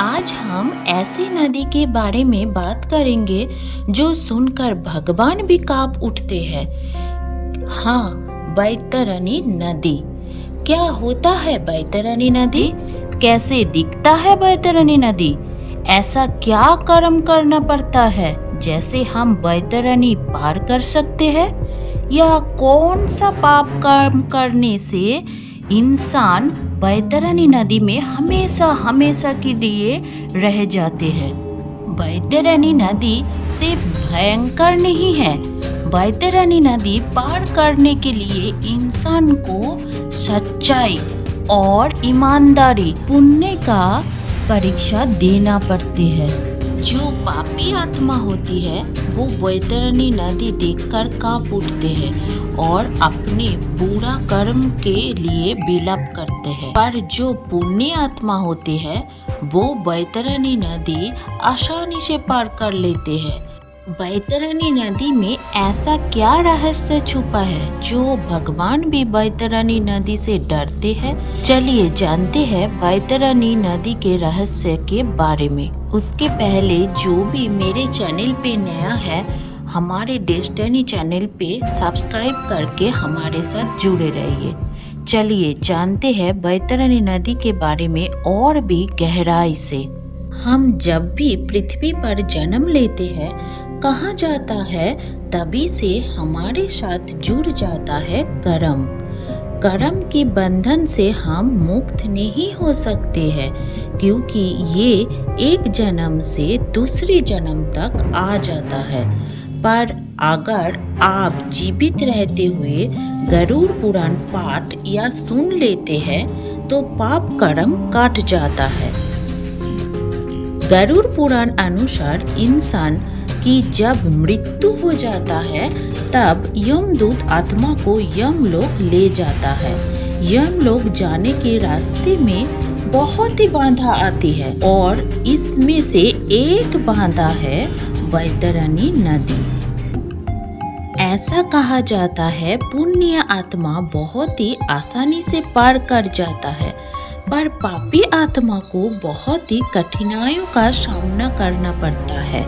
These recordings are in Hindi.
आज हम ऐसी नदी के बारे में बात करेंगे जो सुनकर भगवान भी कांप उठते हैं। हाँ, बैतरणी नदी। क्या होता है बैतरणी नदी? कैसे दिखता है बैतरणी नदी? ऐसा क्या कर्म करना पड़ता है जैसे हम बैतरणी पार कर सकते हैं? या कौन सा पाप कर्म करने से इंसान बैतरणी नदी में हमेशा हमेशा के लिए रह जाते हैं? बैतरणी नदी सिर्फ भयंकर नहीं है, बैतरणी नदी पार करने के लिए इंसान को सच्चाई और ईमानदारी, पुण्य का परीक्षा देना पड़ती है। जो पापी आत्मा होती है वो बैतरणी नदी देखकर कांप उठते हैं और अपने बुरा कर्म के लिए विलाप करते हैं। पर जो पुण्य आत्मा होती है वो बैतरणी नदी आसानी से पार कर लेते हैं। बैतरणी नदी में ऐसा क्या रहस्य छुपा है जो भगवान भी बैतरणी नदी से डरते हैं? चलिए जानते हैं बैतरणी नदी के रहस्य के बारे में। उसके पहले जो भी मेरे चैनल पे नया है, हमारे डेस्टिनी चैनल पे सब्सक्राइब करके हमारे साथ जुड़े रहिए। चलिए जानते हैं बैतरणी नदी के बारे में और भी गहराई से। हम जब भी पृथ्वी पर जन्म लेते हैं, कहा जाता है तभी से हमारे साथ जुड़ जाता है कर्म। कर्म के बंधन से हम मुक्त नहीं हो सकते हैं, क्योंकि ये एक जन्म से दूसरे जन्म तक आ जाता है। पर अगर आप जीवित रहते हुए गरुड़ पुराण पाठ या सुन लेते हैं तो पाप कर्म काट जाता है। गरुड़ पुराण अनुसार इंसान कि जब मृत्यु हो जाता है तब यमदूत आत्मा को यमलोक ले जाता है। यमलोक जाने के रास्ते में बहुत ही बाधा आती है और इसमें से एक बाधा है बैतरणी नदी। ऐसा कहा जाता है पुण्य आत्मा बहुत ही आसानी से पार कर जाता है, पर पापी आत्मा को बहुत ही कठिनाइयों का सामना करना पड़ता है।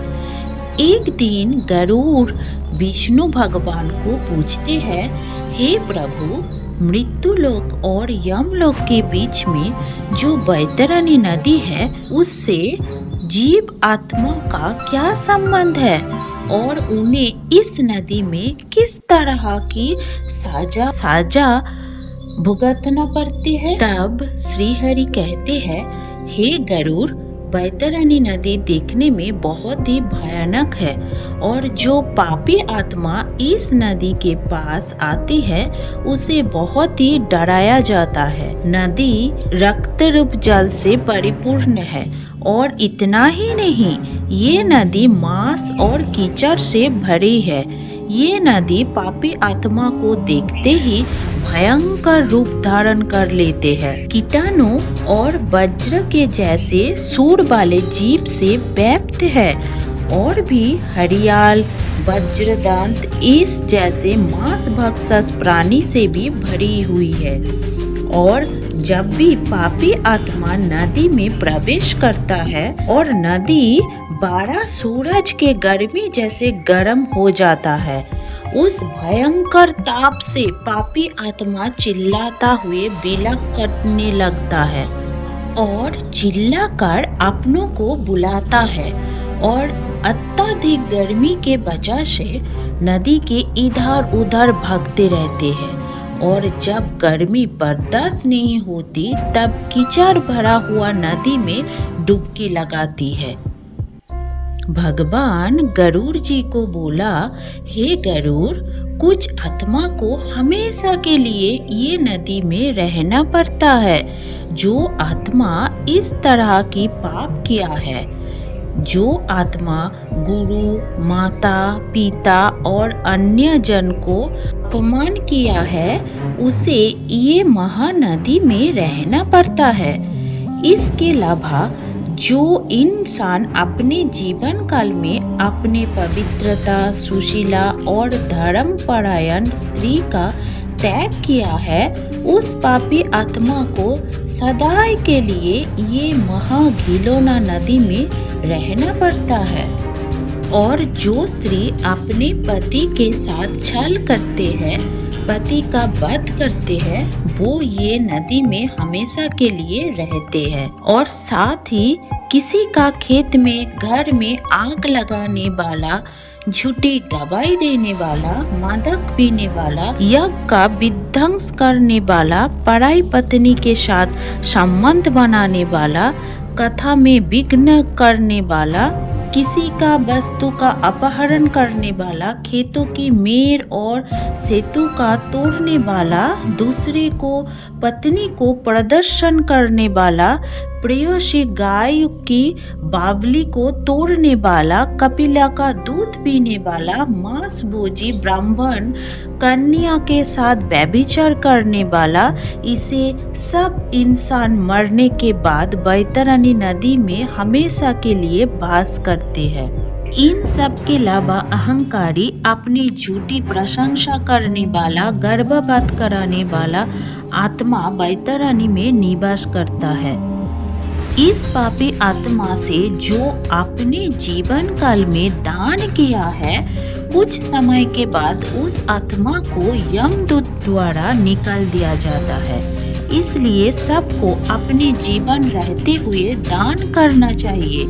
एक दिन गरुड़ विष्णु भगवान को पूछते हैं, हे प्रभु, मृत्यु लोक और यमलोक के बीच में जो बैतरणी नदी है उससे जीव आत्मा का क्या संबंध है और उन्हें इस नदी में किस तरह की साजा भुगतना पड़ती है? तब श्री हरि कहते हैं, हे गरुड़, बैतरणी नदी देखने में बहुत ही भयानक है और जो पापी आत्मा इस नदी के पास आती है उसे बहुत ही डराया जाता है। नदी रक्त रूप जल से परिपूर्ण है और इतना ही नहीं, ये नदी मांस और कीचड़ से भरी है। ये नदी पापी आत्मा को देखते ही भयंकर रूप धारण कर लेते हैं। कीटाणु और वज्र के जैसे सूंड वाले जीव से व्याप्त है और भी हरियाल, वज्रदंत इस जैसे मांस भक्षक प्राणी से भी भरी हुई है। और जब भी पापी आत्मा नदी में प्रवेश करता है और नदी 12 सूरज के गर्मी जैसे गर्म हो जाता है, उस भयंकर ताप से पापी आत्मा चिल्लाता हुए विलाप करने लगता है और चिल्लाकर अपनों को बुलाता है और अत्यधिक गर्मी के वजह से नदी के इधर उधर भागते रहते हैं और जब गर्मी बर्दाश्त नहीं होती तब कीचड़ भरा हुआ नदी में डुबकी लगाती है। भगवान गरुड़ जी को बोला, हे गरुड़, कुछ आत्मा को हमेशा के लिए ये नदी में रहना पड़ता है। जो आत्मा इस तरह की पाप किया है, जो आत्मा गुरु, माता, पिता और अन्य जन को अपमान किया है, उसे ये महानदी में रहना पड़ता है। इसके अलावा जो इंसान अपने जीवन काल में अपने पवित्रता, सुशीला और धर्मपरायण स्त्री का त्याग किया है उस पापी आत्मा को सदाई के लिए ये महाघिलौना नदी में रहना पड़ता है। और जो स्त्री अपने पति के साथ छल करते हैं, पति का वध करते हैं, वो ये नदी में हमेशा के लिए रहते हैं। और साथ ही किसी का खेत में, घर में आग लगाने वाला, झूठी गवाही देने वाला, मादक पीने वाला, यज्ञ का विध्वंस करने वाला, पराई पत्नी के साथ संबंध बनाने वाला, कथा में विघ्न करने वाला, किसी का वस्तु का अपहरण करने वाला, खेतों की मेड़ और सेतु का तोड़ने वाला, दूसरे को पत्नी को प्रदर्शन करने वाला, प्रेयसी गाय की बावली को तोड़ने वाला, कपिला का दूध पीने वाला, मांस भोजी ब्राह्मण कन्या के साथ व्यभिचार करने वाला, इसे सब इंसान मरने के बाद बैतरणी नदी में हमेशा के लिए वास करते हैं। इन सब के अलावा अहंकारी, अपनी झूठी प्रशंसा करने वाला, गर्भपात कराने वाला आत्मा बैतरणी में निवास करता है। इस पापी आत्मा से जो अपने जीवन काल में दान किया है, कुछ समय के बाद उस आत्मा को यमदूत द्वारा निकाल दिया जाता है। इसलिए सबको अपने जीवन रहते हुए दान करना चाहिए।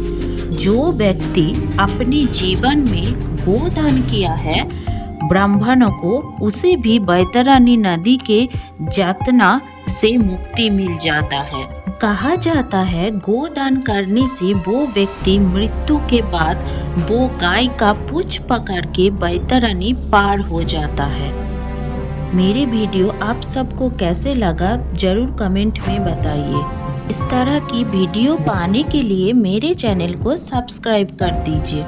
जो व्यक्ति अपने जीवन में गोदान किया है ब्राह्मणों को, उसे भी बैतरणी नदी के यातना से मुक्ति मिल जाता है। कहा जाता है गोदान करने से वो व्यक्ति मृत्यु के बाद वो गाय का पूंछ पकड़ के बैतरणी पार हो जाता है। मेरे वीडियो आप सबको कैसे लगा जरूर कमेंट में बताइए। इस तरह की वीडियो पाने के लिए मेरे चैनल को सब्सक्राइब कर दीजिए।